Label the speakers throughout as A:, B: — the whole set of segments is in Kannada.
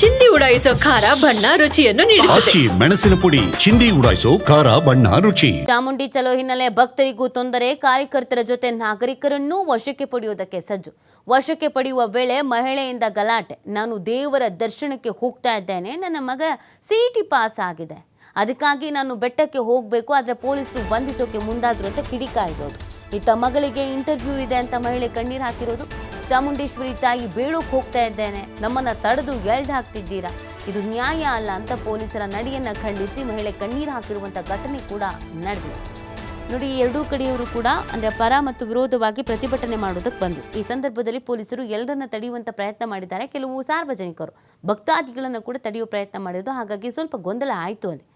A: ಚಿಂದಿ ಉಡಾಯಿಸೋ ಖಾರ ಬಣ್ಣ ರುಚಿಯನ್ನು ನೀಡುತ್ತದೆ.
B: ಮೆಣಸಿನ ಪುಡಿ ಚಿಂದಿ ಉಡಾಯಿಸೋ ಖಾರ ಬಣ್ಣ ರುಚಿ.
C: ಚಾಮುಂಡಿ ಚಲೋ ಹಿನ್ನೆಲೆ ಭಕ್ತರಿಗೂ ತೊಂದರೆ, ಕಾರ್ಯಕರ್ತರ ಜೊತೆ ನಾಗರಿಕರನ್ನೂ ವಶಕ್ಕೆ ಪಡೆಯುವುದಕ್ಕೆ ಸಜ್ಜು. ವಶಕ್ಕೆ ಪಡೆಯುವ ವೇಳೆ ಮಹಿಳೆಯಿಂದ ಗಲಾಟೆ. ನಾನು ದೇವರ ದರ್ಶನಕ್ಕೆ ಹೋಗ್ತಾ ಇದ್ದೇನೆ, ನನ್ನ ಮಗ ಸಿಇಟಿ ಪಾಸ್ ಆಗಿದೆ, ಅದಕ್ಕಾಗಿ ನಾನು ಬೆಟ್ಟಕ್ಕೆ ಹೋಗಬೇಕು, ಆದರೆ ಪೊಲೀಸರು ಬಂಧಿಸೋಕೆ ಮುಂದಾದ್ರು ಅಂತ ಕಿಡಿಕಾಯಿರೋದು. ಇತ್ತ ಮಗಳಿಗೆ ಇಂಟರ್ವ್ಯೂ ಇದೆ ಅಂತ ಮಹಿಳೆ ಕಣ್ಣೀರು ಹಾಕಿರೋದು. ಚಾಮುಂಡೇಶ್ವರಿ ತಾಯಿ ಬೇಡೋಕೆ ಹೋಗ್ತಾ ಇದ್ದೇನೆ, ನಮ್ಮನ್ನ ತಡೆದು ಎಳ್ದು ಹಾಕ್ತಿದ್ದೀರಾ, ಇದು ನ್ಯಾಯ ಅಲ್ಲ ಅಂತ ಪೊಲೀಸರ ನಡೆಯನ್ನ ಖಂಡಿಸಿ ಮಹಿಳೆ ಕಣ್ಣೀರು ಹಾಕಿರುವಂಥ ಘಟನೆ ಕೂಡ ನಡೆದಿದೆ. ನೋಡಿ, ಎರಡೂ ಕಡೆಯವರು ಕೂಡ ಅಂದರೆ ಪರ ಮತ್ತು ವಿರೋಧವಾಗಿ ಪ್ರತಿಭಟನೆ ಮಾಡೋದಕ್ಕೆ ಬಂದರು. ಈ ಸಂದರ್ಭದಲ್ಲಿ ಪೊಲೀಸರು ಎಲ್ಲರನ್ನ ತಡೆಯುವಂಥ ಪ್ರಯತ್ನ ಮಾಡಿದ್ದಾರೆ. ಕೆಲವು ಸಾರ್ವಜನಿಕರು ಭಕ್ತಾದಿಗಳನ್ನು ಕೂಡ ತಡೆಯುವ ಪ್ರಯತ್ನ ಮಾಡಿದ್ದು, ಹಾಗಾಗಿ ಸ್ವಲ್ಪ ಗೊಂದಲ ಆಯಿತು. ಅಲ್ಲಿ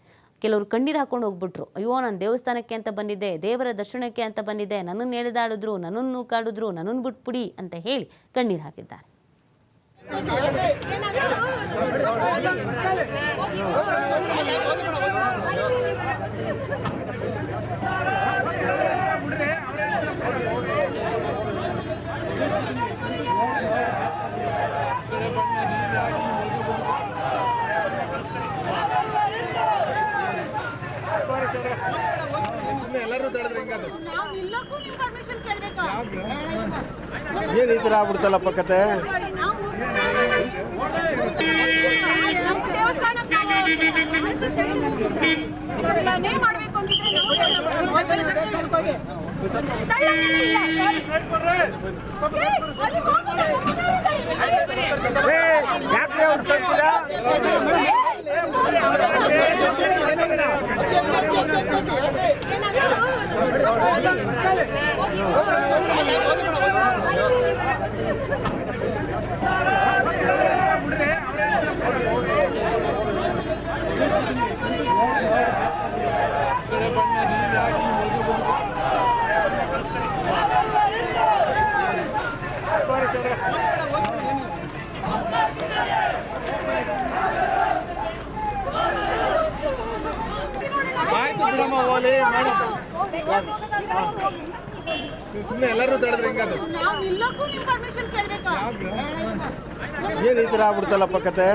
C: ಕೆಲವರು ಕಣ್ಣೀರು ಹಾಕೊಂಡು ಹೋಗ್ಬಿಟ್ರು. ಅಯ್ಯೋ, ನಾನು ದೇವಸ್ಥಾನಕ್ಕೆ ಅಂತ ಬಂದಿದ್ದೆ, ದೇವರ ದರ್ಶನಕ್ಕೆ ಅಂತ ಬಂದಿದ್ದೆ, ನನ್ನನ್ನು ಎಳೆದಾಡಿದ್ರು, ನನ್ನನ್ನು ಕಾಡಿದ್ರು, ನನ್ನನ್ನು ಬಿಟ್ಬಿಡಿ ಅಂತ ಹೇಳಿ ಕಣ್ಣೀರು ಹಾಕಿದ್ದಾರೆ.
D: ಎಲ್ಲರೂ ತಡೆದ್ರೆ ಹೆಂಗದು?
E: ಏನು ಈ ಥರ ಆಗ್ಬಿಡ್ತಲ್ಲಪ್ಪ ಕತೆ?
F: ಮಾಡಬೇಕು ಅಂತಿದ್ರೆ
E: ಯಾಕೆ ಅವ್ರು ತರ್ತೀರಾ?
D: ಸುಮ್ಮನೆ ಎಲ್ಲರೂ ತಡೆದ್ರೆ ಹೆಂಗದು?
E: ಏನು ಈ ಥರ ಆಗ್ಬಿಡ್ತಲ್ಲಪ್ಪ ಕತೆ?